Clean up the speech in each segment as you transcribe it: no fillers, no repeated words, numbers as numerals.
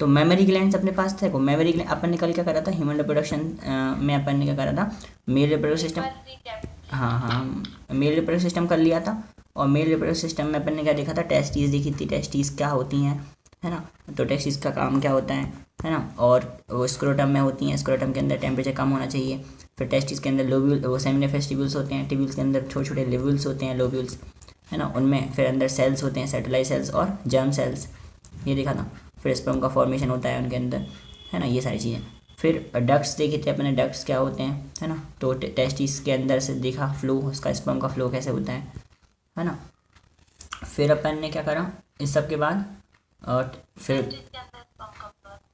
तो mammary glands अपने पास थे को मेमोरी ग्लैंड अपन ने कल क्या करा था ह्यूमन रिप्रोडक्शन में अपन ने क्या करा था मेल रिप्रोडक्टिव सिस्टम। हाँ, मेल रिप्रोडक्टिव सिस्टम कर लिया था। और मेल रिप्रोडक्टिव सिस्टम में अपन ने क्या देखा था, टेस्टीज देखी थी, टेस्टीज क्या होती हैं, है ना। तो टेस्टीज का काम क्या होता है ना। और वो स्क्रोटम में होती हैं, स्क्रोटम के अंदर टेम्परेचर कम होना चाहिए। फिर टेस्टिस के अंदर लोब्यूल, वो सेमिनिफेस टिब्यूल्स होते हैं, टिब्यूल्स के अंदर छोटे छोटे लिब्यूल्स होते हैं, लोब्यूल्स, है ना। उनमें फिर अंदर सेल्स होते हैं, सेटेलाइट सेल्स और जर्म सेल्स, ये देखा था। फिर स्पर्म का फॉर्मेशन होता है उनके अंदर, है ना, ये सारी चीज़ें। फिर डक्ट्स देखे थे अपने, डक्ट्स क्या होते हैं, है ना। तो टेस्टिस के अंदर से देखा फ्लो, उसका स्पर्म का फ्लो कैसे होता है ना। फिर अपन ने क्या करा इस सब के बाद, और फिर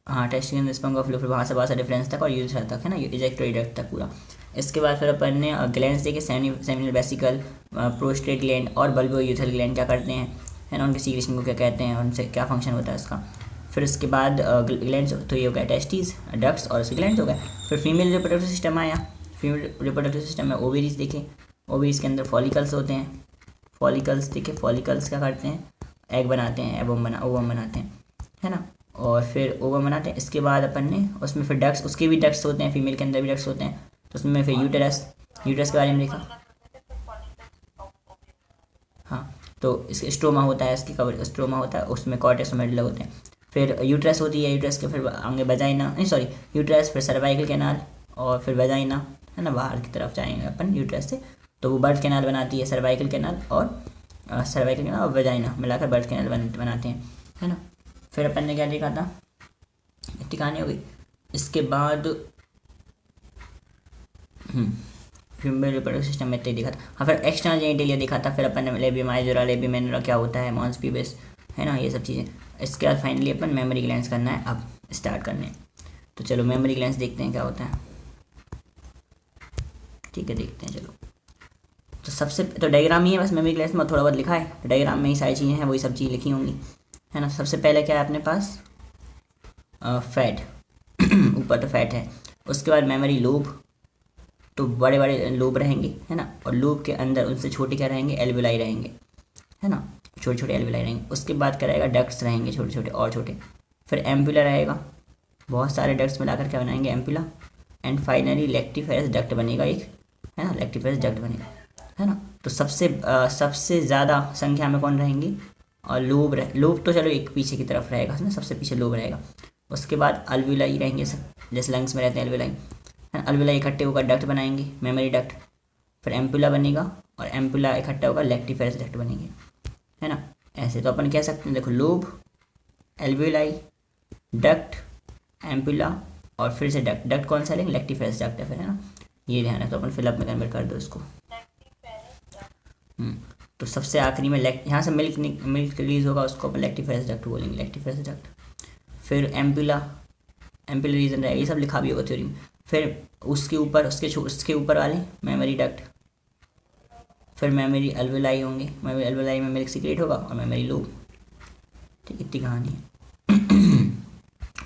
हाँ, टेस्ट के अंदर स्पर्म का फ्लो, फिर वहाँ से बहुत सा डिफरेंस तक और यूजर तक, है ना, इजेक्टोइडक्ट तक पूरा। इसके बाद फिर अपन ने ग्लैंड्स देखे, सेमिनल वेसिकल, प्रोस्टेट ग्लैंड और बल्बोयूथल ग्लैंड क्या करते हैं, है ना, उनके सीक्रेशन को क्या कहते हैं, उनसे क्या फंक्शन होता है उसका। फिर इसके बाद ग्लैंड्स, तो ये हो गया टेस्टीज, डक्ट्स और उसके ग्लैंड्स हो गए। फिर फीमेल रिप्रोडक्टिव सिस्टम आया। फीमेल रिप्रोडक्टिव सिस्टम में ओवेरीज देखे, ओवेरीज के अंदर फॉलिकल्स होते हैं, फॉलिकल्स देखे, फॉलिकल्स क्या करते हैं, एग बनाते हैं, ओवम बनाते हैं, है ना। और फिर ओवम बनाते हैं। इसके बाद अपन ने उसमें फिर डक्ट्स, उसके भी डक्ट्स होते हैं, फीमेल के अंदर भी डक्ट्स होते हैं। तो उसमें फिर यूटेरस, यूटेरस के बारे में देखा। हाँ, तो इसके स्ट्रोमा होता है, इसकी कवर स्ट्रोमा होता है, उसमें कॉर्टेक्स और मेडुला होते हैं। फिर यूट्रस होती है, यूट्रस के फिर आगे वजाइना, नहीं सॉरी, यूट्रस, फिर सर्वाइकल कैनाल और फिर वजाइना, है ना, बाहर की तरफ जाएंगे अपन यूट्रस से। तो वो बर्थ कैनाल बनाती है, सर्वाइकल कैनाल और सर्वाइकल कैनाल और वजाइना मिलाकर बर्थ कैनाल बनाते हैं, है ना। फिर अपन ने क्या देखा था, इतनी कहानी हो गई। इसके बाद फीमेल रिप्रोडक्टिव सिस्टम में इतना ही देखा था। हाँ, फिर एक्सटर्नल जेनिटलिया देखा था। फिर अपन ने लेबियम माइजोरा, लेबियम माइनोरा क्या होता है, मॉन्स पीबस, है ना, ये सब चीज़ें। इसके बाद फाइनली अपन मेमोरी ग्लैंड्स करना है, अब स्टार्ट करने हैं। तो चलो मेमोरी ग्लैंड्स देखते हैं क्या होता है, ठीक है, देखते हैं चलो। तो सबसे तो डायग्राम ही है बस, मेमोरी ग्लैंड्स में थोड़ा बहुत लिखा है, तो डायग्राम में ही सारी चीज़ें हैं, वही सब चीज़ें लिखी होंगी, है ना। सबसे पहले क्या है अपने पास, फैट ऊपर तो फैट है। उसके बाद मेमोरी लोब, तो बड़े बड़े लोब रहेंगे, है ना। और लोब के अंदर उनसे छोटे क्या रहेंगे, एल्वुलाई रहेंगे, है ना, छोटे छोटे एल्वुलाई रहेंगे। उसके बाद क्या रहेगा, डक्ट्स रहेंगे, छोटे छोटे और छोटे। फिर एम्पुला रहेगा, बहुत सारे डक्ट्स मिलाकर क्या बनाएंगे, ampulla. And finally lactiferous duct बनेगा एक, है ना, लेक्टिफेरस डक्ट बनेगा, है ना। तो सबसे ज़्यादा संख्या में कौन रहेंगे, और लोब तो चलो एक पीछे की तरफ रहेगा, है ना, सबसे पीछे लोब रहेगा। उसके बाद अल्वुलाई रहेंगे, जैसे लंग्स में रहते हैं अल्वुलाई, है। अल्वुलाई इकट्ठे होकर डक्ट बनाएंगे, मेमोरी डक्ट। फिर एम्पुला बनेगा, और एम्पुला इकट्ठा होकर लेक्टिफेरस डक्ट बनेंगे, है ना। ऐसे तो अपन कह सकते हैं, देखो, लोब, एल्वुलाई, डक्ट, एम्पुला और फिर से डक्ट। डक्ट कौन सा लेंगे, लेक्टिफेरस डक्ट है, फिर, है ना, ये ध्यान है। तो अपन फिलअप में कन्वर्ट कर दो इसको। तो सबसे आखिरी में यहाँ से मिल्क रिलीज होगा, उसको अपन लेक्टिफेरस डक्ट बोलेंगे, लेक्टिफेरस डक्ट। फिर एम्पुला रीजन रहेगा, ये सब लिखा भी होगा थ्योरी में। फिर उसके ऊपर उसके ऊपर वाले मेमोरी डक्ट, फिर मेमोरी अल्वुलाई होंगे, मेमोरी अल्वुलाई में मिल्क सीक्रेट होगा, और मेमोरी लोब, ठीक, इतनी कहानी है।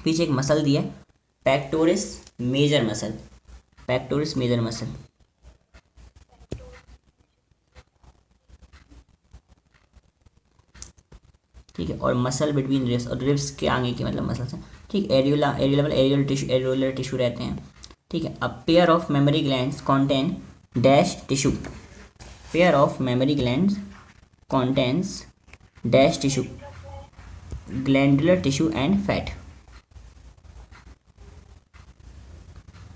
पीछे एक मसल दिया, pectoralis major muscle, pectoralis major muscle, ठीक है। और मसल बिटवीन रिब्स, और रिब्स के आगे की मतलब मसल से, ठीक। एरियोलर टिश्यू रहते हैं, ठीक है। अब pair of mammary glands contain dash tissue, pair of mammary glands contains dash tissue, glandular tissue and fat,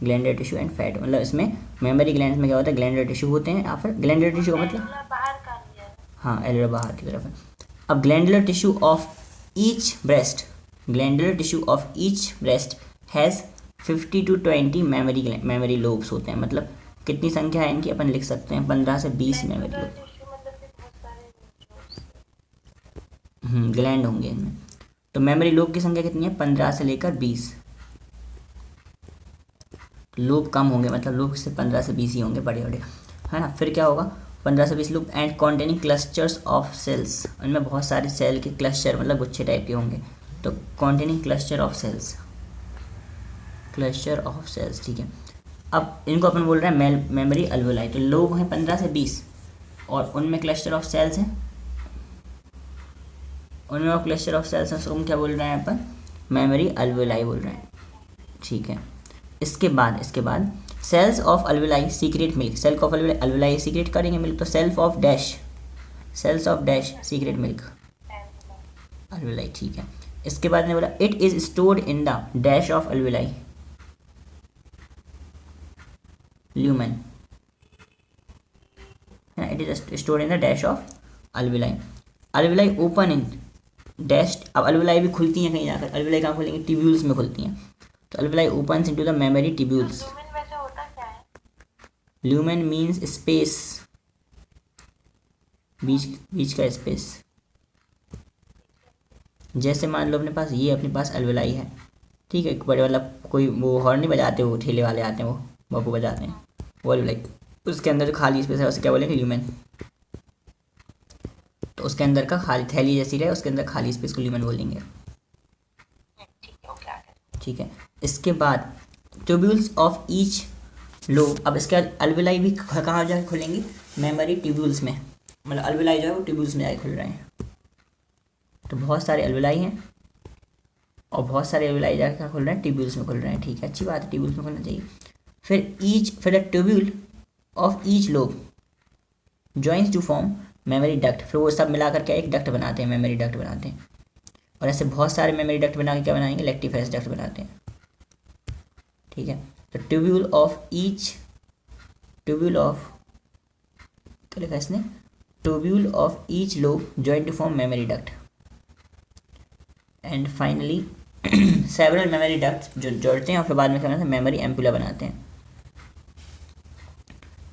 glandular tissue and fat. मतलब इसमें मेमोरी ग्लैंड्स में क्या होता है, ग्लैंडुलर टिश्यू होते हैं, या फिर ग्लैंडुलर टिश्यू का मतलब हाँ, एलुलर बाहर की तरफ है। अब glandular tissue of each breast, glandular tissue of each breast has 50 to 20 memory lobes होते हैं। मतलब कितनी संख्या है इनकी, अपन लिख सकते हैं 15 से 20 मेमोरी लोब, ग्लैंड होंगे इनमें। तो मेमोरी लोब की संख्या कितनी है, 15 से लेकर 20। लोब कम होंगे, मतलब लोब से 15 से 20 ही होंगे, बड़े बड़े, है ना। फिर क्या होगा, 15 से 20 lobe, and containing clusters of cells, उनमें बहुत सारे सेल के क्लस्टर, मतलब गुच्छे टाइप के होंगे। तो containing cluster of cells, cluster of cells, ठीक है। अब इनको अपन बोल रहे हैं मेमोरी अल्वुलाई। तो लोब हैं 15 से 20, और उनमें क्लस्टर ऑफ सेल्स हैं, उनमें क्लस्टर ऑफ सेल्स हैं, उसको हम क्या बोल रहे हैं अपन, मेमोरी अल्वेलाई बोल रहे हैं, ठीक है। इसके बाद sales of alveoli secret milk, sale of alveoli secret करेंगे मिल्क, तो sales of dash secret milk alveoli, ठीक है। इसके बाद ने बोला it is stored in the dash of alveoli lumen, है, it is stored in the dash of alveoli open in dash. अब अल्वेलाई भी खुलती हैं कहीं जाकर, अल्वेलाई कहाँ खुलेंगी, ट्यूब्यूल्स में खुलती हैं, तो alveoli opens into the mammary tubules. Lumen means space, बीच का स्पेस। जैसे मान लो अपने पास अपने पास अल्वेलाई है, ठीक है, एक बड़े वाला कोई वो हॉर्न नहीं बजाते, वो ठेले वाले आते हैं, वो बापू बजाते हैं, वो अल्वेलाई, उसके अंदर जो खाली स्पेस है उसे क्या बोलेंगे, ल्यूमेन। तो उसके अंदर का खाली थैली जैसी रहे, उसके अंदर खाली स्पेस को ल्यूमेन बोलेंगे, ठीक है। इसके बाद ट्यूब्यूल्स ऑफ ईच लोब, अब इसके बाद अल्वेलाई भी कहाँ जाकर खुलेंगी, मेमोरी ट्यूब्यूल्स में, मतलब अल्वेलाई जो है वो ट्यूब्यूल्स में जाकर खुल रहे हैं। तो बहुत सारे अल्वेलाई हैं और बहुत सारे अल्वेलाई जाकर खुल रहे हैं, ट्यूब्यूल्स में खुल रहे हैं, ठीक है, अच्छी बात है, ट्यूब्यूल्स में खुलना चाहिए। फिर tubule of each lobe joins to form mammary duct, फिर वो सब मिलाकर के एक डक्ट बनाते हैं, मेमोरी डक्ट बनाते हैं। और ऐसे बहुत सारे मेमोरी डक्ट बना के क्या बनाएंगे, लेक्टिफेरस डक्ट बनाते हैं, ठीक है। तो ट्यूब्यूल ऑफ क्या लिखा इसने, tubule of each lobe join to form mammary duct and finally several mammary duct जो जोड़ते हैं और फिर बाद में क्या बनाते हैं, मेमोरी एम्पुला बनाते हैं,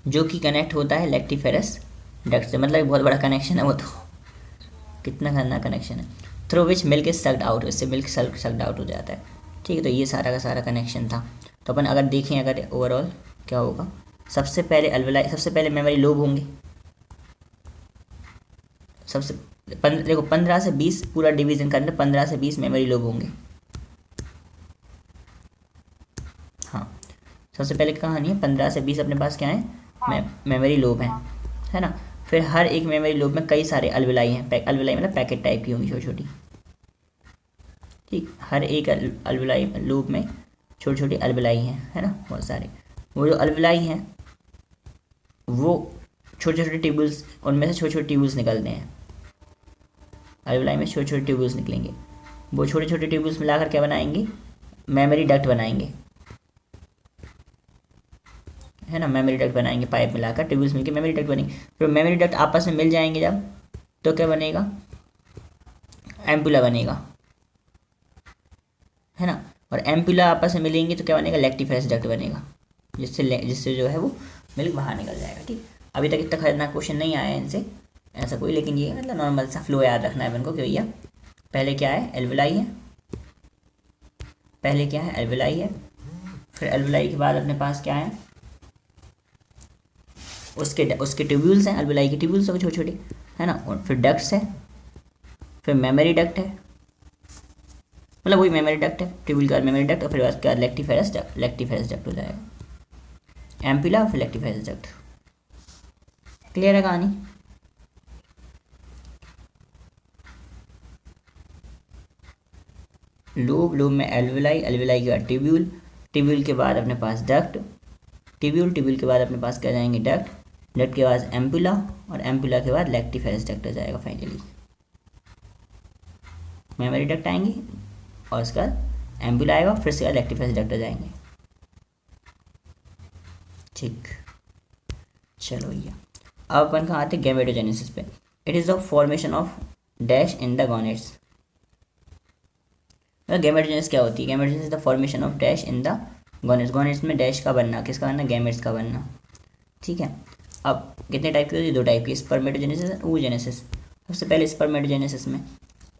जो कि कनेक्ट होता है लेक्टिफेरस डक्ट से। मतलब एक बहुत बड़ा कनेक्शन है वो, तो कितना खतरनाक कनेक्शन है। Through which milk is sucked out, इससे मिल्क सक्ड आउट हो जाता है, ठीक है। तो ये सारा का सारा कनेक्शन था। तो अपन अगर देखें, अगर ओवरऑल क्या होगा, सबसे पहले अल्वेलाई, सबसे पहले मेमोरी लोब होंगे, सबसे देखो 15 से 20 पूरा डिवीजन करने, 15 से 20 मेमोरी लोब होंगे, हाँ। सबसे पहले कहानी है 15 से 20 अपने पास क्या है, मेमोरी लोब है ना। फिर हर एक मेमोरी लोब में कई सारे अल्वेलाई हैं, अल्वेलाई मतलब पैकेट टाइप की होंगी छोटी छोटी, ठीक। हर एक अल्वेलाई लोब में छोटी छोटी अल्वेलाई हैं, है ना, बहुत सारे। वो जो अल्वेलाई हैं वो छोटे छोटे ट्यूब्यूल्स, उनमें से छोटे छोटे ट्यूब्यूल्स निकलते हैं, अल्वेलाई में छोटे छोटे ट्यूब्यूल्स निकलेंगे। वो छोटे छोटे ट्यूब्यूल्स मिलाकर क्या बनाएंगे, मेमोरी डक्ट बनाएंगे, है ना, मेमोरी डक्ट बनाएंगे, पाइप मिलाकर ट्यूब्यूल्स मिलकर मेमोरी डक्ट बनेंगे। फिर मेमोरी डक्ट आपस में मिल जाएंगे जब, तो क्या बनेगा, एम्पुला बनेगा, है ना। और एम्पुला आपस में मिलेंगे तो क्या बनेगा, लेक्टिफेरस डक्ट बनेगा, जिससे जो है वो मिल्क बाहर निकल जाएगा, ठीक। अभी तक इतना खतरनाक क्वेश्चन नहीं आया है इनसे ऐसा कोई, लेकिन ये मतलब नॉर्मल सा फ्लो याद रखना है अपन को कि भैया पहले क्या है, अल्वेलाई है, पहले क्या है, अल्वेलाई है, फिर अल्वेलाई के बाद अपने पास क्या है, उसके ट्यूब्यूल्स हैं, अल्वेलाई के ट्यूब्यूल्स हैं छोटे छोटे, है ना। और फिर डक्ट्स है, फिर मेमोरी डक्ट है, मतलब वही मेमोरी डक्ट है, ट्यूब्यूल का मेमोरी डक्ट, और फिर उसके बाद लेक्टिफेरस डक्ट हो जाएगा, एम्पुला, फिर लेक्टिफेरस डक्ट। क्लियर है कहानी। लोब में अल्वेलाई के बाद ट्यूब्यूल के बाद अपने पास डक्ट, ट्यूब्यूल के बाद अपने पास क्या जाएंगे, डक्ट के बाद एम्पुला, और एम्पुला के बाद लेक्टिफेरस डक्ट हो जाएगा फाइनली, मेमोरी डक्ट आएंगे और उसके बाद एम्पुला आएगा, फिर से लेक्टिफेरस डक्ट हो जाएंगे, ठीक। चलो भैया अब अपन कहाँ आते हैं, गैमेटोजेनेसिस पे। It is the formation of dash in the gonads. Gametogenesis क्या होती है, gametogenesis the formation of dash in the gonads, gonads में डैश का बनना, किसका बनना, गैमेट्स का बनना, ठीक है। अब कितने टाइप की होती है, दो टाइप की, स्पर्मेटोजेनेसिस और oogenesis। सबसे पहले स्पर्मेटोजेनेसिस में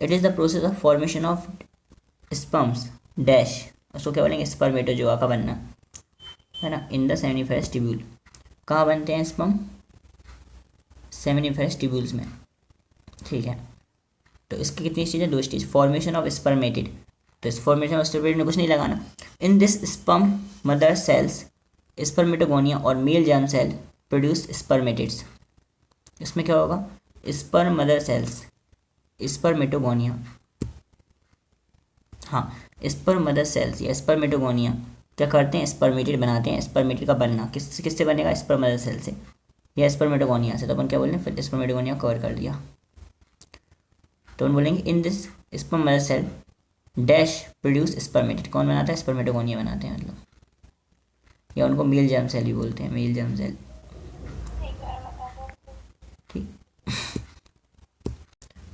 it is the process of formation of sperms dash, उसको क्या बोलेंगे, स्पर्मेटोजोआ का बनना, है ना, इन द सेमिनिफेरस ट्यूब्यूल। कहाँ बनते हैं स्पर्म, सेमिनिफेरस ट्यूब्यूल्स में, ठीक है। तो इसकी कितनी स्टेज है, दो स्टेज, फॉर्मेशन ऑफ स्पर्मेटिड, तो इस फॉर्मेशन ऑफ स्पर्मेटिड में कुछ नहीं लगाना। In this sperm mother cells spermatogonia और male germ cell produce spermatids. इसमें क्या होगा, स्पर्म मदर सेल्स स्पर्मेटोगोनिया, हाँ, स्पर्म मदर सेल्स या स्पर्मेटोगोनिया क्या करते हैं, स्पर्मेटिड बनाते हैं। स्पर्मेटिड का बनना किससे बनेगा, स्पर्म मदर सेल से या स्पर्मेटोगोनिया से। तो अपन क्या बोल रहे हैं, फिर स्पर्मेटोगोनिया कवर कर दिया। तो हम बोलेंगे in this sperm mother cell dash produce spermatid. कौन बनाता है, स्पर्मेटोगोनिया बनाते हैं मतलब, या उनको मेल जर्म सेल ही बोलते हैं, मेल जर्म सेल। ठीक,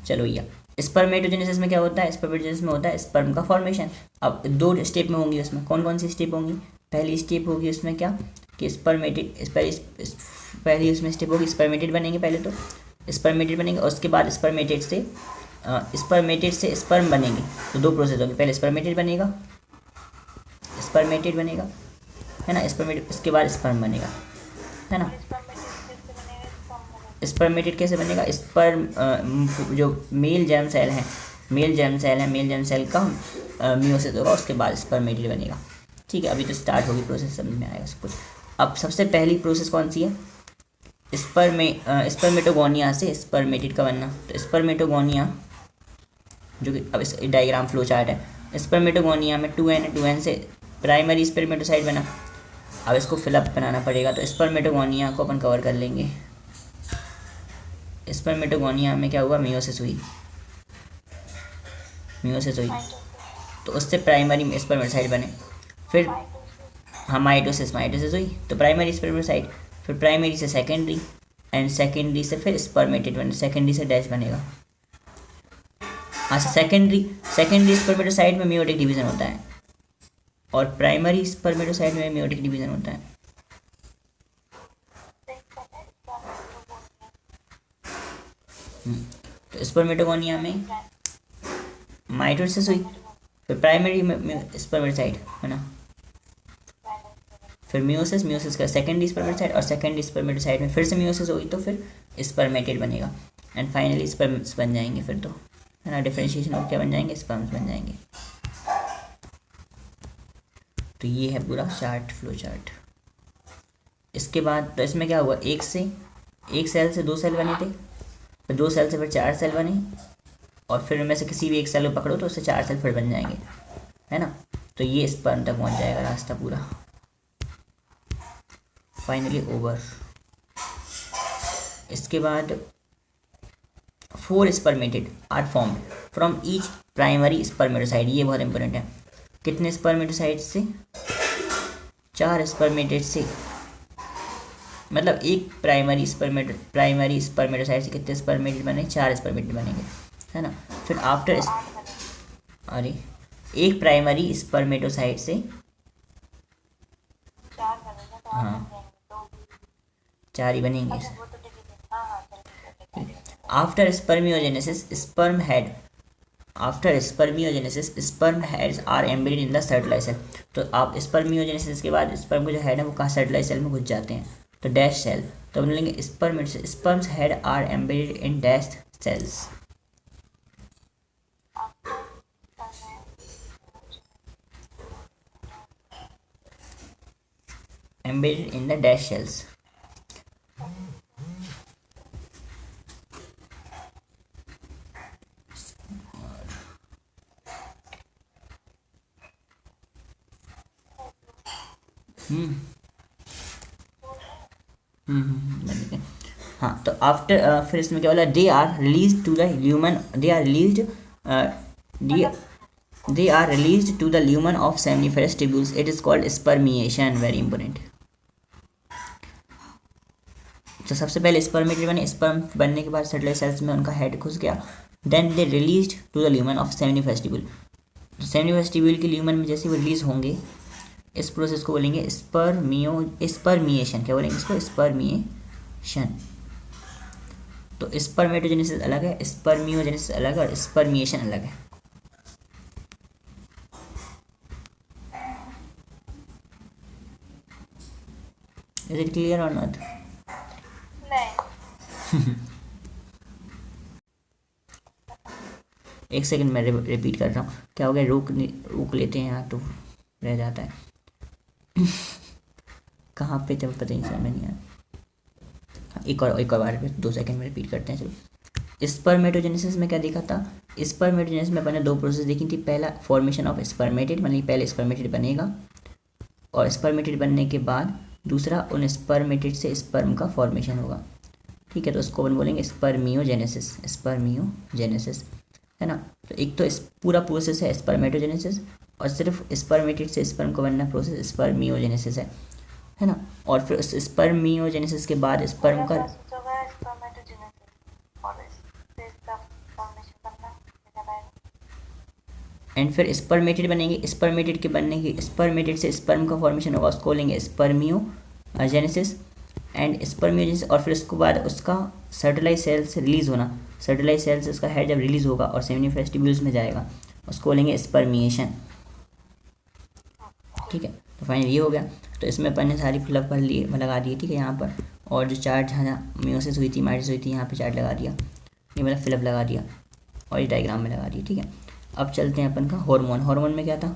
चलो भैया, स्पर्मेटोजेनेसिस में क्या होता है, स्पर्मेटोजेनेसिस में होता है स्पर्म का फॉर्मेशन। अब 2 स्टेप में होंगी उसमें, कौन कौन सी स्टेप होंगी। पहली स्टेप होगी उसमें क्या कि स्पर्मेटिड, पहली उसमें स्टेप होगी स्पर्मेटिड बनेंगे। पहले तो स्पर्मेटिड बनेंगे और उसके बाद स्पर्मेटिड से स्पर्म बनेंगे। तो 2 प्रोसेस होंगे, पहले स्पर्मेटिड बनेगा है ना, स्पर्मेटिड, उसके बाद स्पर्म बनेगा है ना। स्पर्मेटिड कैसे बनेगा, स्पर्म जो मेल जर्म सेल है, मेल जर्म सेल का मियोसिस होगा, उसके बाद स्पर्मेटिड बनेगा। ठीक है, अभी तो स्टार्ट होगी प्रोसेस, समझ में आएगा सब कुछ। अब सबसे पहली प्रोसेस कौन सी है, स्पर्मेटोगोनिया से स्पर्मेटिड का बनना। तो स्पर्मेटोगोनिया जो कि अब इस डायग्राम फ्लो चार्ट है, स्पर्मेटोगोनिया में 2n से प्राइमरी स्पर्मेटोसाइट बना। अब इसको फिलअप बनाना पड़ेगा, तो स्पर्मेटोगोनिया को अपन कवर कर लेंगे। स्पर्मेटोगोनिया में क्या हुआ, मियोसिस हुई, तो उससे प्राइमरी स्पर्मेटोसाइट बने। फिर हाँ, माइटोसिस हुई, तो प्राइमरी स्पर्मेटोसाइट, फिर प्राइमरी से सेकेंडरी, एंड सेकेंडरी से फिर स्पर्मेटिड बने, सेकेंडरी से डैश बनेगा। अच्छा, सेकेंडरी स्पर्मेटोसाइट में मियोटिक डिवीजन होता है और प्राइमरी स्पर्मेटोसाइट में मियोटिक डिवीजन होता है। तो स्पर्मेटोगोनिया में माइटोसिस हुई, फिर प्राइमरी स्पर्मेटोसाइट है ना, फिर मियोसिस का सेकेंडरी स्पर्मेटोसाइट, और सेकेंडरी स्पर्मेटोसाइट में फिर से मियोसिस हुई, तो फिर स्पर्मेटिड बनेगा, एंड फाइनली स्पर्म्स बन जाएंगे फिर तो है ना, डिफरेंशिएशन और क्या बन जाएंगे, स्पर्म्स बन जाएंगे। तो ये है पूरा चार्ट, फ्लो चार्ट। इसके बाद तो इसमें क्या हुआ, एक सेल से 2 सेल बने थे, फिर 2 सेल से फिर 4 सेल बने, और फिर उनमें से किसी भी एक सेल को पकड़ो तो उससे 4 सेल फिर बन जाएंगे है ना। तो ये स्पर्म तक पहुंच जाएगा रास्ता पूरा, फाइनली ओवर। इसके बाद 4 spermatid are formed from each primary spermatocyte. ये बहुत इंपॉर्टेंट है, कितने स्पर्मेटोसाइट से, 4 स्पर्मेटिड से, मतलब एक प्राइमरी स्पर्मेटोसाइट से कितने स्पर्मेटिड बने, 4 स्पर्मेटिड बनेंगे है ना। फिर आफ्टर अरे एक प्राइमरी स्पर्मेटोसाइट से, हाँ 4 ही बनेंगे। After spermiogenesis sperm heads are embedded in the Sertoli cell. तो आप स्पर्मियोजेनेसिस के बाद स्पर्म के जो हेड है वो कहाँ, सर्टलाइज सेल में घुस जाते हैं, तो डैश सेल। तो हम लेंगे sperms head are embedded in dash cells. Embedded in the dash cells. हाँ, तो आफ्टर फिर इसमें क्या बोला, they are release to the lumen of seminiferous tubules. It is called spermiation, very important. तो सबसे पहले स्पर्मेटिड बने, स्पर्म बनने के बाद सेटेलाइट सेल्स में उनका हेड घुस गया, then they release to the lumen of seminiferous tubule. Seminiferous tubule के ल्यूमन में जैसे वो रिलीज होंगे, इस प्रोसेस को बोलेंगे स्पर्मिएशन। क्या बोलेंगे इसको, स्पर्मिएशन। तो स्पर्मेटोजेनेसिस अलग है, स्पर्मियोजेनेसिस अलग है, और स्पर्मिएशन अलग है। इज इट क्लियर और नॉट? एक सेकंड मैं रिपीट कर रहा हूँ, क्या हो गया, रोक लेते हैं यहाँ तो रह जाता है। कहाँ पे थे पता नहीं, समझ नहीं आया। एक और बार 2 सेकंड में रिपीट करते हैं, चलो। स्पर्मेटोजेनेसिस में क्या देखा था, स्पर्मेटोजेनेसिस में अपन ने दो प्रोसेस देखी थी। पहला फॉर्मेशन ऑफ स्पर्मेटेड, मतलब पहले स्पर्मेटेड बनेगा और स्पर्मेटेड बनने के बाद दूसरा उन स्पर्मेटेड से स्पर्म का फॉर्मेशन होगा। ठीक है, तो उसको अपन बोलेंगे स्पर्मियोजेनेसिस, स्पर्मियोजेनेसिस है ना। तो एक तो इस पूरा प्रोसेस है स्पर्मेटोजेनेसिस और सिर्फ स्पर्मेटेड से स्पर्म को बनना प्रोसेस स्पर्मियोजेनेसिस है ना। और फिर उस स्पर्मियोजेनेसिस के बाद स्पर्म का एंड फिर स्पर्मेटेड बनेंगे, स्पर्मेटेड के बनने की स्पर्मेटेड से स्पर्म का फॉर्मेशन होगा, उसको बोलेंगे स्पर्मियोजेनेसिस एंड स्पर्मियोजेनेसिस। और फिर उसके बाद उसका सर्टिलाइज सेल से रिलीज़ होना, सर्टिलाइज सेल से उसका हेड जब रिलीज़ होगा और सेमिनिफेस्ट वेस्टिब्यूल्स में जाएगा, उसको बोलेंगे स्पर्मिएशन। ठीक है, तो फाइनल ये हो गया। तो इसमें अपन ने सारी फिलअप कर लिए लगा दिए। ठीक है, यहाँ पर और जो चार्ट जहाँ मियोसिस हुई थी माइटोसिस हुई थी यहाँ पे चार्ट लगा दिया, ये मतलब फिलअप लगा दिया और ये डायग्राम में लगा दिया। ठीक है, अब चलते हैं अपन का हार्मोन। हार्मोन में क्या था,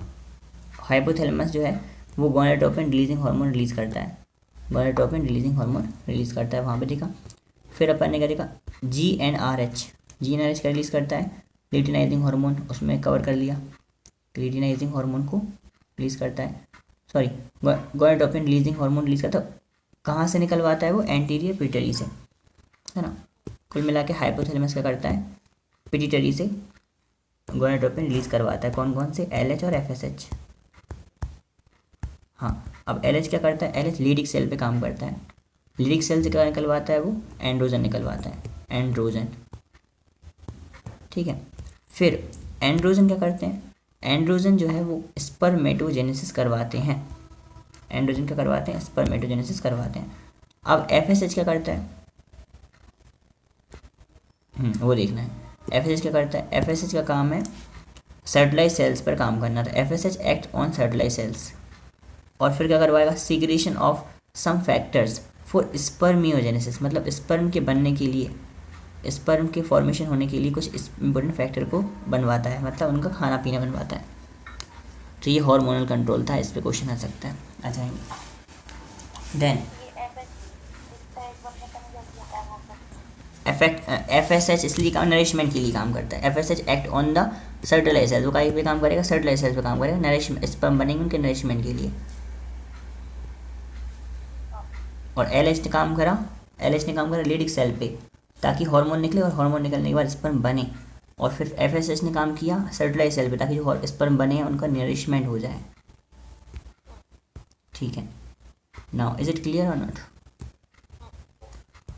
हाइपोथैलेमस जो है वो गोनाडोट्रोपिन रिलीजिंग हार्मोन रिलीज़ करता है, गोनाडोट्रोपिन रिलीजिंग हार्मोन रिलीज़ करता है, वहाँ पे देखा। फिर अपन ने क्या देखा, GnRH का रिलीज़ करता है, लिटिनाइजिंग हार्मोन उसमें कवर कर लिया, लिटिनाइजिंग हार्मोन को रिलीज़ करता है, sorry gonadotropin releasing hormone release करता है। कहाँ से निकलवाता है वो, एंटीरियर पिट्यूटरी से, है ना। कुल मिला के हाइपोथैलेमस क्या करता है, पिट्यूटरी से गोनाडोट्रोपिन रिलीज़ करवाता है। कौन कौन से, LH और FSH। हाँ, अब LH क्या करता है, LH लीडिक सेल पे काम करता है, लीडिक सेल से क्या निकलवाता है वो, एंड्रोजन निकलवाता है, एंड्रोजन। ठीक है, फिर एंड्रोजन क्या करते हैं, एंड्रोजन जो है वो स्पर्मेटोजेनेसिस करवाते हैं, एंड्रोजन क्या करवाते हैं, स्पर्मेटोजेनेसिस करवाते हैं। अब FSH क्या करता है, वो देखना है। FSH क्या करता है, FSH का काम है सर्टिलाइज सेल्स पर काम करना था, FSH act on Sertoli cells. और फिर क्या करवाएगा, secretion of some factors for spermiogenesis, मतलब स्पर्म के बनने के लिए, स्पर्म के फॉर्मेशन होने के लिए कुछ इम्पोर्टेंट फैक्टर को बनवाता है, मतलब उनका खाना पीना बनवाता है। तो ये हार्मोनल कंट्रोल था, इस पर क्वेश्चन आ सकता है, आ जाएंगे। देन FSH इसलिए काम, नरिशमेंट के लिए काम करता है। FSH act on the Sertoli cells, वो कहीं पे काम करेगा, सर्टिलाइज सेल्स पे काम करेगा, नरिशमेंट स्पर्म बनेंगे उनके नरिशमेंट के लिए। और LH ने काम करा, लीडिक सेल पे, ताकि हार्मोन निकले और हार्मोन निकलने के बाद स्पर्म बने। और फिर FSH ने काम किया सर्टिलाइज सेल पे, ताकि जो स्पर्म बने हैं उनका नरिशमेंट हो जाए। ठीक है, नाउ इज इट क्लियर और not.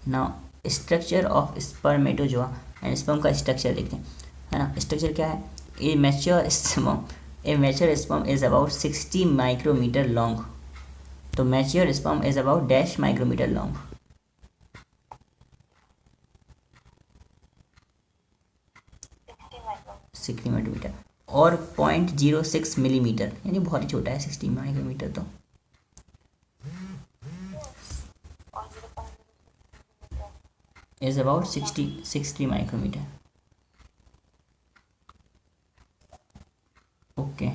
Now structure of spermatozoa and sperm का स्ट्रक्चर देखते हैं, है ना। स्ट्रक्चर क्या है, a mature sperm is about 60 micrometre long. तो mature sperm is about dash micrometre long, 60 micrometre, और 0.06 मिलीमीटर, यानी बहुत ही छोटा है 60 माइक्रोमीटर। तो is about 60 micrometer. Okay,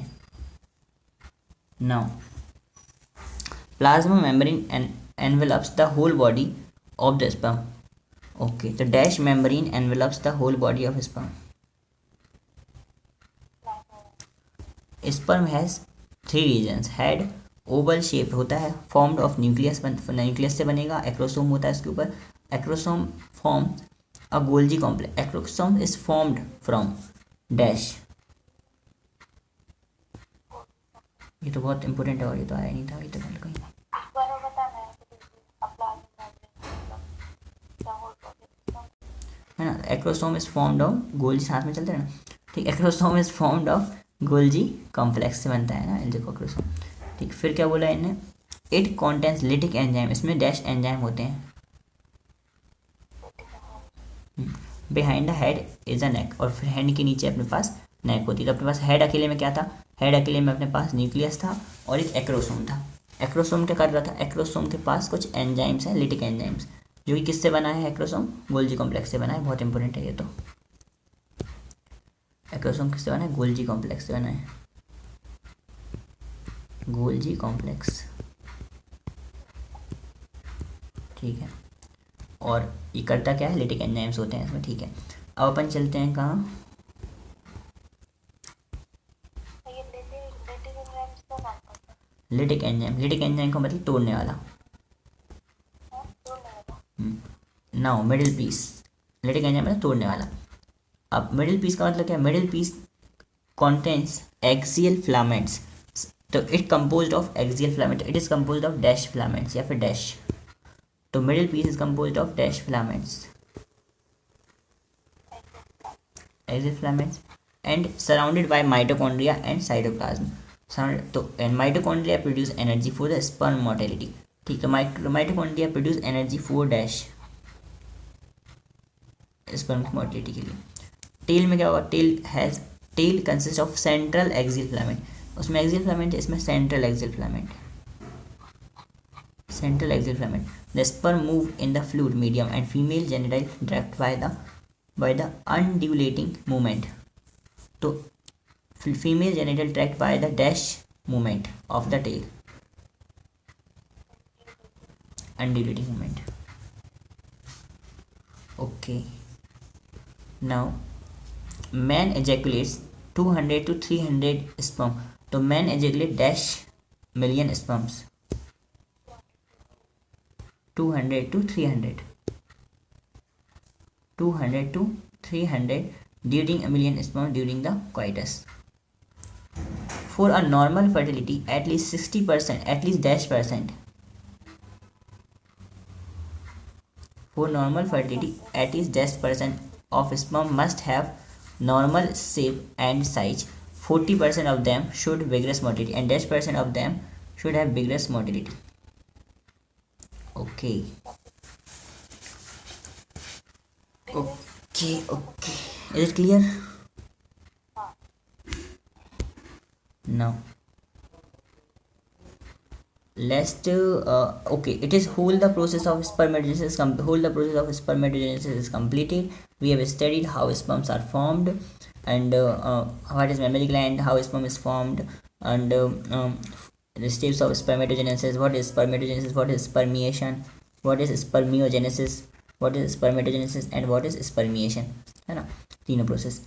now plasma membrane envelops the whole body of the sperm. Okay, the dash membrane envelops the whole body of sperm. Sperm has 3 regions. head Oval shape होता है, formed of nucleus, nucleus से बनेगा, acrosome होता है इसके ऊपर, acrosome form a Golgi complex, acrosome is formed from dash. ये तो बहुत इंपॉर्टेंट है और ये तो आया नहीं था अभी तक कहीं। है ना, acrosome is formed of Golgi, साथ में चलते हैं ना। ठीक, acrosome is formed of Golgi complex से बनता है ना एक्रोसोम। ठीक, फिर क्या बोला इन्हें, इट कॉन्टेंस लिटिक एंजाइम, इसमें डैश एंजाइम होते हैं। Behind the head is a neck, और फिर हेड के नीचे अपने पास नेक होती है। तो अपने पास हेड अकेले में क्या था, हेड अकेले में अपने पास न्यूक्लियस था और एक एक्रोसोम था। एक्रोसोम क्या कर रहा था, एक्रोसोम के पास कुछ एंजाइम्स हैं, लिटिक एंजाइम्स, जो कि किससे बना है, एक्रोसोम गोल्जी कॉम्प्लेक्स से बना है। बहुत इंपॉर्टेंट है ये तो, एक्रोसोम किससे बना है, गोल्जी कॉम्प्लेक्स से बना है, गोल्जी कॉम्प्लेक्स। ठीक है, और ये करता क्या है, लिटिक एंजाइम्स होते हैं इसमें। ठीक है, अब अपन चलते हैं कहाँ, लिटिक एंजाइम। लिटिक एंजाइम का मतलब तोड़ने वाला। Now middle piece, lytic enzyme मतलब तोड़ने वाला। अब मिडिल पीस का मतलब क्या है, middle piece contains axial filaments, तो it composed of axial filament, it is composed of dash filaments या फिर dash, तो middle piece is composed of dash filaments, axial filaments and surrounded by mitochondria and cytoplasm। तो mitochondria produce energy for the sperm motility, ठीक है, mitochondria produce energy for dash sperm motility के लिए। Tell में क्या होगा, tail consist of central axial filament, उसमें axial filament है, इसमें central axial filament, central axial filament. The sperm move in the fluid medium and female genital tract by the undulating movement, तो female genital tract by the dash movement of the tail, undulating movement. Okay, now man ejaculates 200 to 300 sperm, तो man ejaculate dash million sperms, 200 to 300 during a million sperm during the coitus। For a normal fertility at least 60%, at least dash percent, for normal fertility at least dash percent of sperm must have normal shape and size, 40% of them should vigorous motility and dash percent of them should have vigorous motility। okay is it clear? now let's okay, it is whole the process of spermatogenesis is completed। we have studied how sperms are formed and what is mammary gland, how sperm is formed, and the steps of spermatogenesis, what is spermatogenesis, what is spermiation, what is spermiogenesis, what is spermatogenesis and what is spermiation, है ना, तीनों process.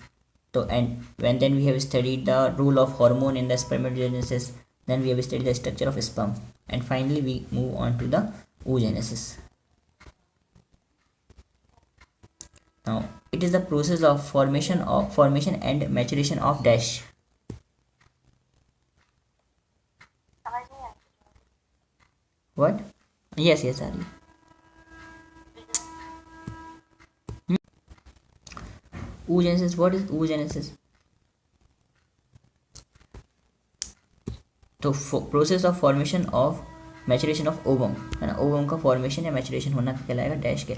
तो and then we have studied the role of hormone in the spermatogenesis, then we have studied the structure of sperm, and finally we move on to the oogenesis। now it is the process of formation and maturation of dash। what? yes sorry, oogenesis, what is oogenesis? तो process of formation of maturation of ovum, है ना, ovum का formation या maturation होना का कहलाएगा,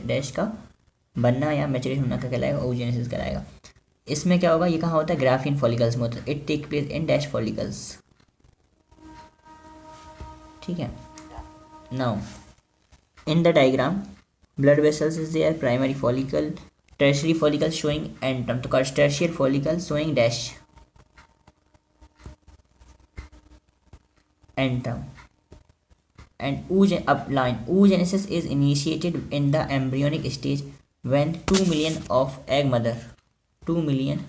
dash का बनना या मैचुरेशन होना का कहलाएगा, oogenesis कहलाएगा। इसमें क्या होगा, ये कहाँ होता है, ग्राफिन फॉलिकल्स में होता है, it take place in dash follicles, ठीक है। Now in the diagram blood vessels is there, primary follicle, tertiary follicle showing antrum, तो tertiary follicle showing dash antrum and upline oogenesis is initiated in the embryonic stage when 2 million of egg mother 2 million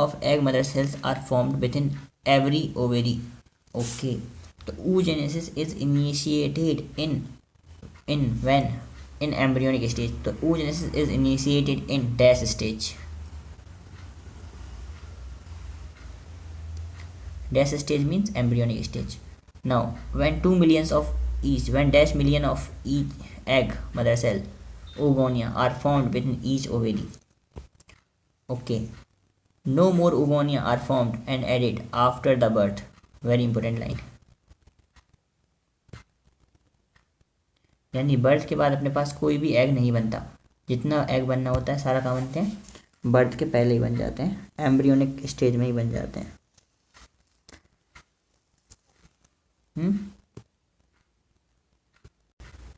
of egg mother cells are formed within every ovary। okay, so oogenesis is initiated in embryonic stage, so oogenesis is initiated in dash stage, dash stage means embryonic stage। now when 2 millions of each, when dash million of each egg mother cell oogonia are formed within each ovary। okay, no more oogonia are formed and added after the birth, very important line, यानी birth के बाद अपने पास कोई भी egg नहीं बनता, जितना egg बनना होता है सारा काम बनते हैं बर्थ के पहले ही बन जाते हैं, एम्ब्रियोनिक स्टेज में ही बन जाते हैं।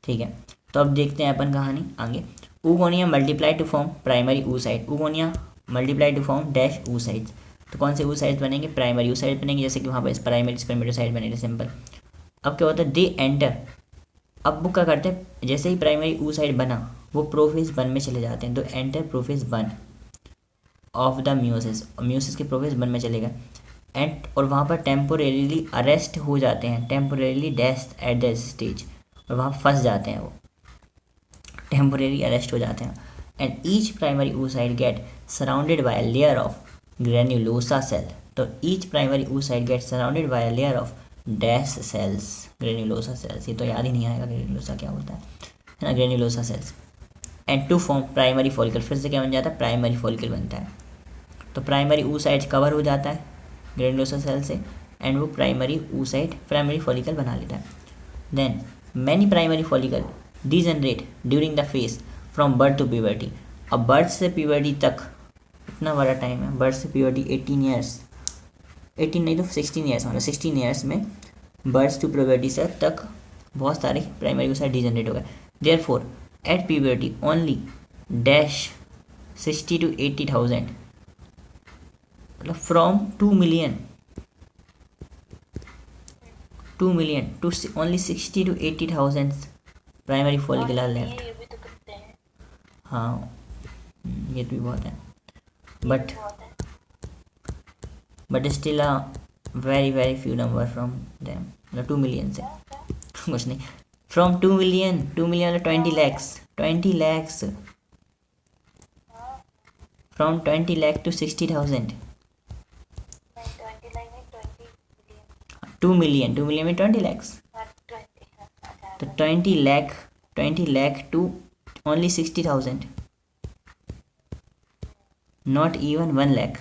ठीक है, तो अब देखते हैं अपन कहानी आगे। oogonia multiply two form primary oocyte, oogonia multiply two form dash oocytes, तो कौन से oocytes बनेंगे, प्राइमरी oocytes बनेंगे, जैसे कि वहाँ पर प्राइमरी स्पर्मेटोसाइट बने थे सिंपल। अब क्या होता है, दे एंटर अब वो क्या करते हैं, जैसे ही प्राइमरी oocyte बना वो प्रोफेज 1 में चले जाते हैं, तो enter prophase 1 of the meiosis, meiosis के प्रोफेज 1 में चले गए एंड और वहाँ पर टेम्पोरेरीली अरेस्ट हो जाते हैं, टेम्पोरेरीली डेथ एट द स्टेज, और वहाँ फंस जाते हैं, वो टेम्पोरेरी अरेस्ट हो जाते हैं and each primary oocyte get surrounded by a layer of granulosa cell, तो each primary oocyte get surrounded by a layer of dash cells, granulosa cells, ये तो याद ही नहीं आएगा ग्रेन्युलोसा क्या होता है ना, granulosa cells and to form primary follicle, फिर से क्या बन जाता है, प्राइमरी फॉलिकल बनता है, तो प्राइमरी oocyte कवर हो जाता है ग्रेन्युलोसा सेल से एंड वो प्राइमरी oocyte प्राइमरी फॉलिकल बना लेता है। Then many primary follicle degenerate during the phase from birth to puberty, अब बर्थ से प्यूबर्टी तक इतना बड़ा टाइम है, बर्थ से प्यूबर्टी 18 ईयर्स, 18 नहीं तो 16 ईयर्स, मतलब 16 ईयर्स में बर्थ टू प्यूबर्टी से तक बहुत सारे प्राइमरी oocyte डिजनरेट हो गए। Therefore at puberty only dash 60 to 80,000, मतलब from 2 million to only 60 to 80,000 primary follicle are left. ये भी तो करते हैं। हाँ ये तो भी बहुत है, but still a very few number from them, मतलब 2 million से कुछ नहीं, from 2 million, 2 million 20 lakhs, 20 lakhs, from 20 lakh to 60,000, 2 million में 20 lakhs, तो 20 lakh to only 60,000, not even 1 lakh,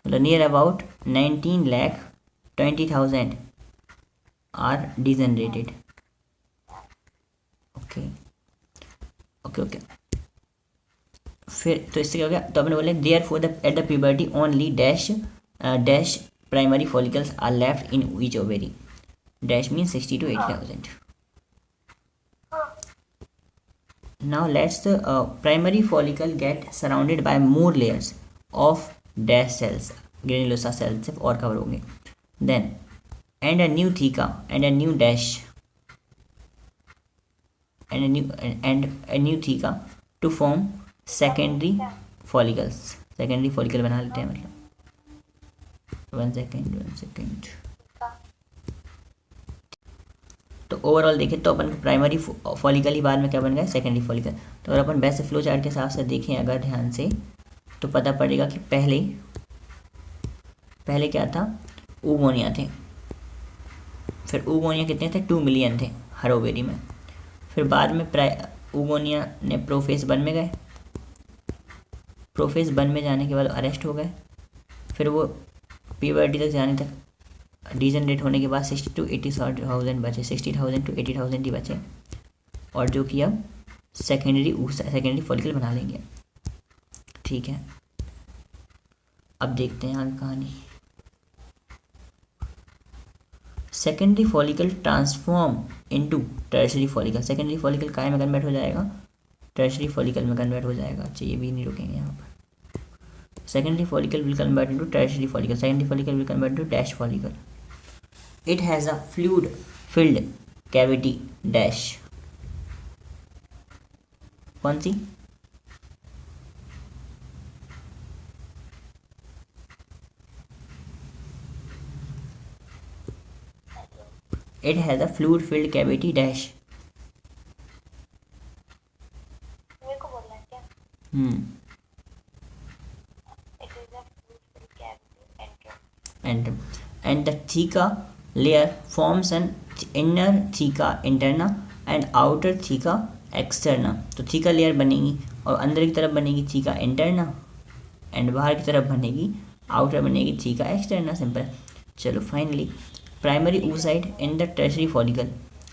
मतलब near about 19 lakh 20,000 are degenerated। Okay फिर तो इससे क्या हो गया, तो अपने बोले therefore the at the puberty only dash primary follicles are left in each ovary, dash mean 60 to 80,000। Now let's primary follicle get surrounded by more layers of dash cells, granulosa cells से और cover होंगे, then and a new theca and a new dash and a new theca to form secondary follicles, secondary follicle बना लेते हैं, मतलब 1 second। तो overall देखें तो अपन प्राइमरी फॉलिकल ही बाद में क्या बन गया, सेकेंडरी फॉलिकल। तो अगर अपन वैसे फ्लो चार्ट के हिसाब से देखें अगर ध्यान से, तो पता पड़ेगा कि पहले क्या था, oogonia थे, फिर oogonia कितने थे, 2 million थे हर ओवेरी में, फिर बाद में oogonia ने प्रोफेज 1 में गए, प्रोफेज 1 में जाने के बाद अरेस्ट हो गए, फिर वो प्यूबर्टी तक जाने तक डिजनरेट होने के बाद 60 to 80,000 बचे, 60,000 to 80,000 ही बचे, और जो कि अब सेकेंडरी फॉलिकल बना लेंगे। ठीक है, अब देखते हैं आगे कहानी। Secondary follicle transform into tertiary follicle, secondary follicle काय में कन्वर्ट हो जाएगा, टर्शरी फॉलिकल में कन्वर्ट हो जाएगा। अच्छा ये भी नहीं रुकेंगे यहाँ पर, secondary follicle will convert into tertiary follicle, secondary follicle will convert into dash follicle, it has a fluid filled cavity dash, कौन सी, it has a fluid filled cavity dash, मेरे को बोलना है क्या? and the theca layer forms an inner theca interna and outer theca externa, तो theca layer बनेगी और अंदर की तरफ बनेगी theca interna एंड बाहर की तरफ बनेगी आउटर बनेगी theca externa, सिंपल। चलो finally primary oocyte in the tertiary follicle,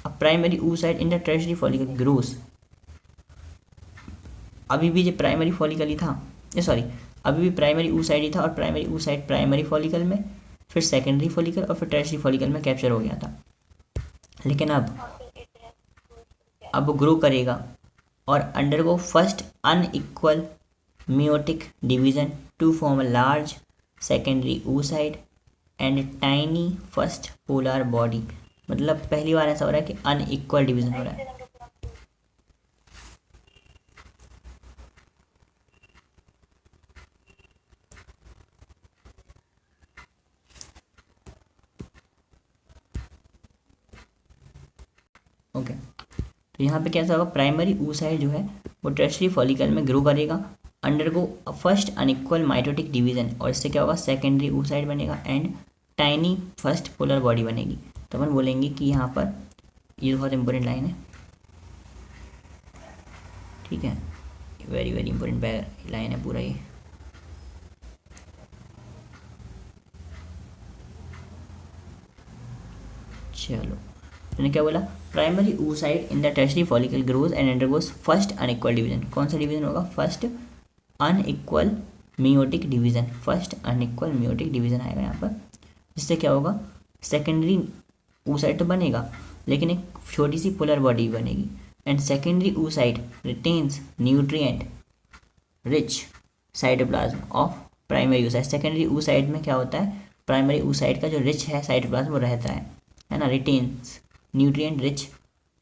अब primary oocyte in the tertiary follicle grows, अभी भी जो प्राइमरी फॉलिकल ही था, सॉरी अभी भी प्राइमरी oocyte ही था, और प्राइमरी oocyte प्राइमरी फॉलिकल में, फिर सेकेंडरी फॉलिकल और फिर टर्शरी फॉलिकल में कैप्चर हो गया था, लेकिन अब ग्रो करेगा और undergo first unequal meiotic division to form a large secondary oocyte and a tiny first polar body मतलब पहली बार ऐसा हो रहा है कि अनइक्वल डिवीजन हो रहा है। ओके, तो यहाँ पे कैसा होगा, प्राइमरी oocyte जो है वो टर्शरी फॉलिकल में ग्रो करेगा, undergo first unequal mitotic division, और इससे क्या होगा, सेकेंडरी oocyte बनेगा and tiny first polar body बनेगी। तो अपन बोलेंगे कि यहाँ पर ये बहुत इंपॉर्टेंट लाइन है, ठीक है, वेरी वेरी इंपॉर्टेंट लाइन है पूरा ये। चलो, मैंने क्या बोला, primary oocyte in the tertiary follicle grows and undergoes first unequal division. कौन सा डिवीजन होगा, first unequal meiotic division, first unequal meiotic division आएगा यहाँ पर, जिससे क्या होगा, सेकेंडरी oocyte तो बनेगा लेकिन एक छोटी सी पोलर बॉडी बनेगी, and secondary oocyte retains nutrient rich cytoplasm of primary oocyte। Secondary oocyte में क्या होता है, प्राइमरी oocyte का जो रिच है साइटोप्लाज्म वो रहता है ना, रिटेन्स न्यूट्रिएंट रिच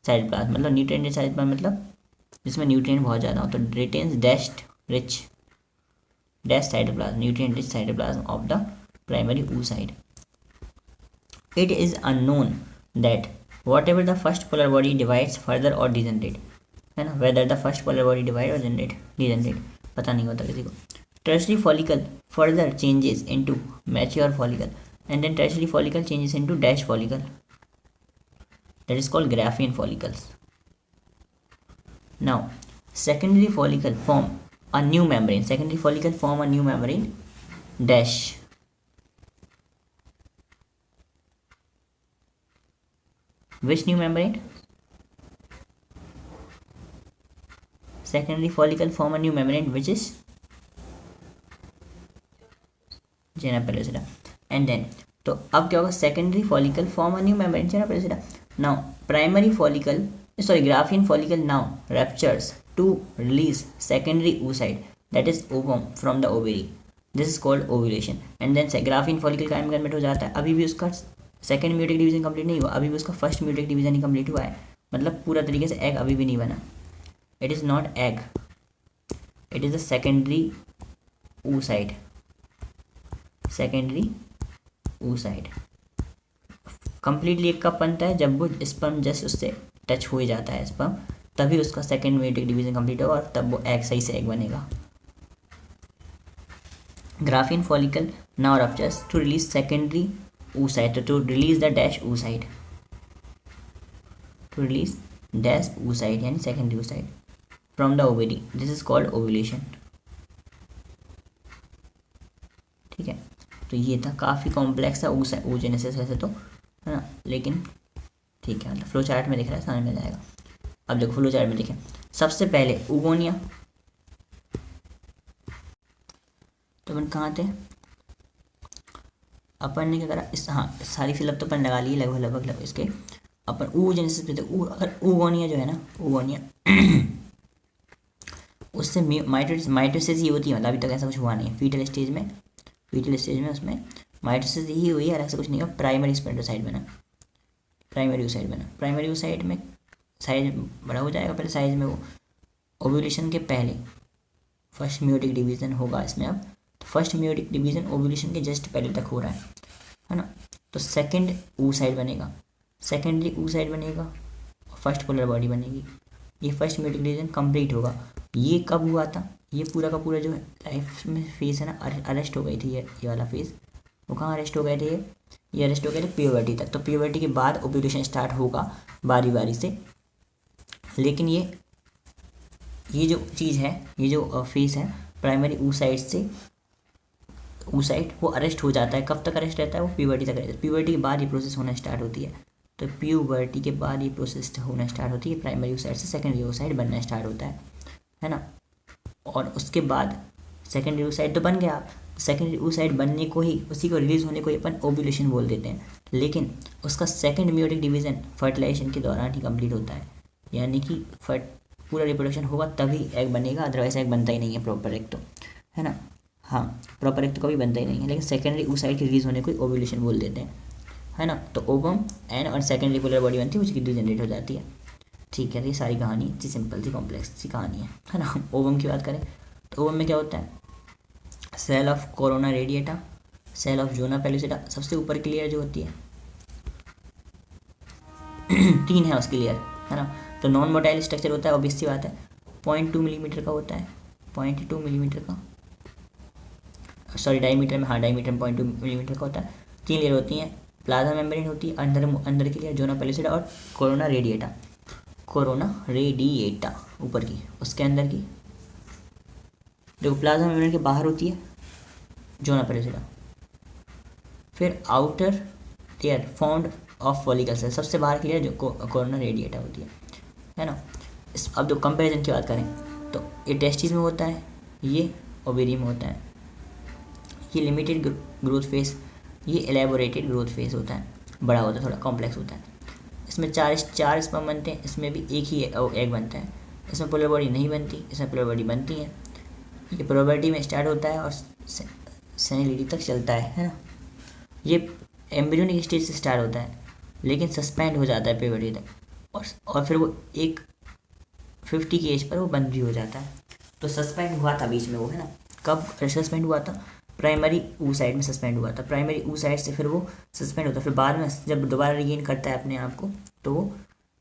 साइटोप्लाज्म, मतलब न्यूट्रिएंट रिच साइटोप्लाज्म मतलब जिसमें न्यूट्रिएंट बहुत ज़्यादा हो, तो retains dash cytoplasm, nutrient rich cytoplasm of the primary oocyte। It is unknown that whatever the first polar body divides further or degenerate, है ना, whether the first polar body divide or degenerate पता नहीं होता किसी को। Tertiary follicle further changes into mature follicle and then tertiary follicle changes into dash follicle, that is called Graafian follicles. Now secondary follicle form a new membrane, dash, which new membrane, secondary follicle form a new membrane which is zona pellucida, and then तो अब क्या होगा, secondary follicle form a new membrane, zona pellucida. Now primary follicle, sorry Graafian follicle now ruptures to release secondary oocyte that is ovum from the ovary, this is called ovulation, and then Graafian follicle कायम convert हो जाता है। अभी भी उसका second meiotic division complete नहीं हुआ, अभी भी उसका फर्स्ट म्यूटिक डिवीजन ही कंप्लीट हुआ है, मतलब पूरा तरीके से एग अभी भी नहीं बना। It is not egg, it is a secondary oocyte, secondary oocyte। Completely एक कब बनता है, जब वो स्पर्म जस्ट उससे टच हो ही जाता है स्पर्म, तभी उसका सेकेंड म्यूटिक डिवीजन कंप्लीट होगा और तब वो एग सही से एग बनेगा। Graafian follicle now ruptures to release secondary oocyte, to release the dash oocyte, to release dash oocyte यानी secondary oocyte from the ovary, this is called ovulation। ठीक है, तो ये था काफ़ी कॉम्प्लेक्स है oogenesis वैसे तो, है ना, लेकिन ठीक है, मतलब फ्लो चार्ट में दिख रहा है, समझ में जाएगा। अब देखो फ्लो चार्ट में देखें, सबसे पहले oogonia, तो अपन कहाँ थे, अपन ने क्या करा, इस हाँ सारी फिलअप तो अपन लगा ली लगभग इसके। अपन oogenesis पे थे, अगर oogonia जो है ना, oogonia उससे माइटोसिस ही होती है, मतलब अभी तक ऐसा कुछ हुआ नहीं है फीटल स्टेज में उसमें माइटोसिस ही हुई है, ऐसा कुछ नहीं हुआ। प्राइमरी स्पर्मेटोसाइट बना, प्राइमरी oocyte में साइज बड़ा हो जाएगा, पहले साइज में वो ओव्यूलेशन के पहले फर्स्ट म्यूटिक डिवीजन होगा इसमें। अब तो फर्स्ट म्यूटिक डिवीजन ओव्यूलेशन के जस्ट पहले तक हो रहा है ना, तो सेकंड oocyte बनेगा, सेकेंडरी oocyte बनेगा, फर्स्ट पोलर बॉडी बनेगी, ये फर्स्ट म्यूटिक डिवीजन कंप्लीट होगा। ये कब हुआ था, ये पूरा का पूरा जो लाइफ में फेज है ना, अरेस्ट हो गई थी ये वाला फेज, वो कहाँ अरेस्ट हो गए थे, ये अरेस्ट हो गए थे प्यूबर्टी तक। तो प्यूबर्टी के बाद ओव्यूलेशन स्टार्ट होगा बारी बारी से, लेकिन ये जो चीज़ है, ये जो फेज है प्राइमरी oocyte से oocyte वो अरेस्ट हो जाता है। कब तक अरेस्ट रहता है वो, प्यूबर्टी तक, प्यूबर्टी के बाद ये प्रोसेस होना स्टार्ट होती है। तो प्यूबर्टी के बाद ये प्रोसेस होना स्टार्ट होती है, प्राइमरी oocyte से सेकेंडरी oocyte बनना स्टार्ट होता है ना। और उसके बाद सेकेंडरी oocyte तो बन गया, सेकेंडरी oocyte बनने को ही, उसी को रिलीज होने को ही अपन ओव्यूलेशन बोल देते हैं, लेकिन उसका सेकेंड म्यूटिक डिवीजन फर्टिलाइजेशन के दौरान ही कंप्लीट होता है, यानी कि पूरा रिप्रोडक्शन होगा तभी एग बनेगा, अदरवाइज एग बनता ही नहीं है प्रॉपर एग, तो है ना। हाँ, प्रॉपर एग तो कभी बनता ही नहीं है, लेकिन सेकेंडरी oocyte के रिलीज होने को ही ओव्यूलेशन बोल देते हैं। है ना। तो ओवम एंड और सेकेंडरी पोलर बॉडी बनती है, उसकी जनरेट हो जाती है। ठीक है, ये सारी कहानी इतनी सिंपल सी कॉम्प्लेक्स सी कहानी है ना। ओवम की बात करें तो ओवम में क्या होता है, cell of corona radiata, cell of zona pellucida, सबसे ऊपर की लेयर जो होती है 3 है उसकी लेयर, है ना। तो नॉन मोटाइल स्ट्रक्चर होता है, ऑब्वियस सी बात है, 0.2 मिलीमीटर का होता है, 0.2 मिलीमीटर का, सॉरी डायमीटर में, हाँ डायमीटर में 0.2 मिलीमीटर का होता है। 3 लेयर होती हैं, प्लाज्मा मेम्ब्रेन होती है, अंदर की लेयर जोना पेलिसिटा और कोरोना रेडिएटा, कोरोना रेडिएटा ऊपर की, उसके अंदर की देखो प्लाज्मा मेम्ब्रेन के बाहर होती है जोना पेलिसिटा। फिर outer layer found of follicle cell, सबसे बाहर की लेयर जो कोरोना रेडिएटा होती है ना। अब जो कंपैरिजन की बात करें तो ये टेस्टिस में होता है, ये ओवेरी में होता है, ये लिमिटेड ग्रोथ फेस, ये एलेबोरेटेड ग्रोथ फेस होता है, बड़ा होता है, थोड़ा कॉम्प्लेक्स होता है। इसमें चार स्पर्म बनते हैं, इसमें भी एक ही एग बनता है। इसमें पोलर बॉडी नहीं बनती, इसमें पोलर बॉडी बनती है। ये प्रोबर्टी में स्टार्ट होता है और सेनिलिटी तक चलता है ना। ये एम्ब्रियोनिक स्टेज से स्टार्ट होता है लेकिन सस्पेंड हो जाता है प्यूबर्टी तक, और फिर वो एक 50 की एज पर वो बंद भी हो जाता है। तो सस्पेंड हुआ था बीच में वो, है ना। कब सस्पेंड हुआ था, प्राइमरी ऊ साइड में सस्पेंड हुआ था, प्राइमरी ऊ साइड से फिर वो सस्पेंड होता है, फिर बाद में जब दोबारा रिगेन करता है अपने आप को तो वो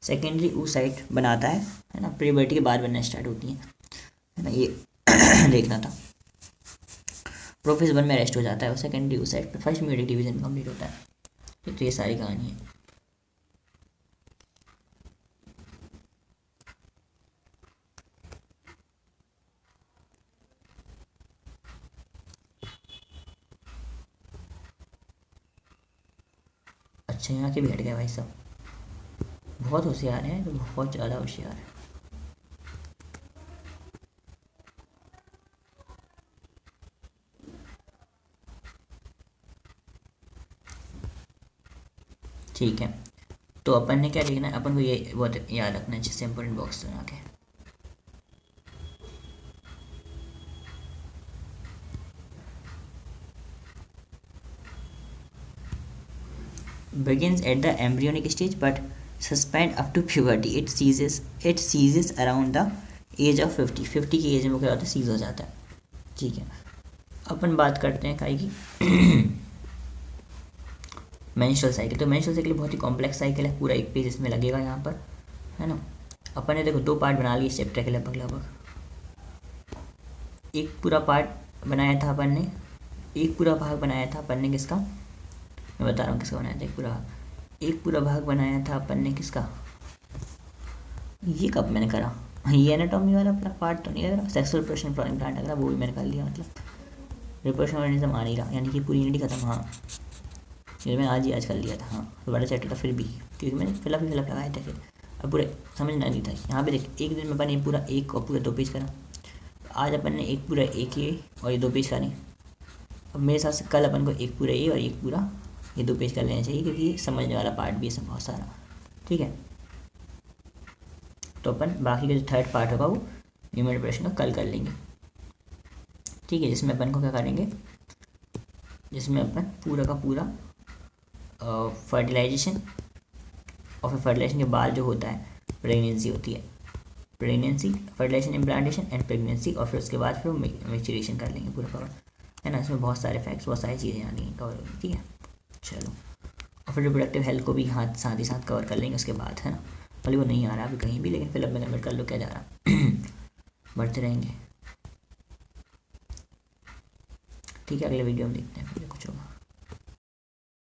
सेकेंडरी ऊ साइड बनाता है ना। प्यूबर्टी के बाद बनना स्टार्ट होती है ना। ये देखना था। प्रोफेस 1 में रेस्ट हो जाता है और सेकेंडरी ऊ साइड पर फर्स्ट म्यूटिक डिवीजन कंप्लीट होता है। तो ये सारी कहानी है। अच्छा यहाँ के भी हट गए भाई साहब, बहुत होशियार हैं, तो बहुत ज़्यादा होशियार है। ठीक है, तो अपन ने क्या देखना है, अपन को ये बहुत याद रखना है, जैसे इंपॉर्टेंट बॉक्स बना के। begins at the embryonic stage but suspend up to puberty, it ceases around the age of 50 की एज में क्या होता है, सीज हो जाता है। ठीक है, अपन बात करते हैं काई की मेंस्ट्रुअल साइकिल। तो मेंस्ट्रुअल साइकिल बहुत ही कॉम्प्लेक्स साइकिल है, पूरा एक पेज इसमें लगेगा यहाँ पर, है ना। अपन ने देखो 2 पार्ट बना लिए चैप्टर के लगभग एक पूरा पार्ट बनाया था अपन ने, एक पूरा भाग बनाया था अपन ने किसका, मैं बता रहा हूँ किसका बनाया था। एक पूरा भाग बनाया था अपन ने किसका, ये कब मैंने करा, ये एनाटॉमी वाला अपना पार्ट तो नहीं लग रहा, सेक्सुअल रिप्रोडक्शन फ्लोइंग प्लांट लग रहा, वो भी मैंने कर लिया। मतलब रिप्रोडक्शन ऑर्गेनिज्म आ नहीं रहा, यानी कि पूरी यूनिटी खत्म। हाँ ये मैं आज कर लिया था। हाँ तो बड़ा चैप्टर था फिर भी, क्योंकि मैंने फिलअप लगाया था, फिर अब पूरे समझना नहीं था। यहाँ पे देख, एक दिन में अपन ये पूरा एक और पूरे 2 पेज करा, आज अपन ने एक पूरा एक ये और ये 2 पेज करें। अब मेरे हिसाब से कल अपन को एक पूरा ये और एक पूरा ये 2 पेज कर लेना चाहिए, क्योंकि ये समझने वाला पार्ट भी है सब बहुत सारा। ठीक है, तो अपन बाकी का जो 3rd पार्ट होगा वो ह्यूमन रिप्रोडक्शन का कल कर लेंगे। ठीक है, जिसमें अपन को क्या करेंगे, जिसमें अपन पूरा का पूरा फर्टिलाइजेशन, और फिर फर्टिलाइजेशन के बाद जो होता है प्रेगनेंसी होती है, pregnancy, fertilization, implantation and pregnancy, और फिर उसके बाद फिर मैच्योरेशन कर लेंगे पूरा कवर, है ना। इसमें बहुत सारे फैक्ट्स, बहुत सारी चीज़ें आनी कवर होगी। ठीक है, चलो, और फिर रिप्रोडक्टिव हेल्थ को भी साथ ही साथ कवर कर लेंगे उसके बाद, है ना। भले वो नहीं आ रहा अभी कहीं भी, लेकिन फिलअप में कन्वर्ट कर लो, क्या जा रहा बढ़ते रहेंगे। ठीक है, अगले वीडियो में देखते हैं।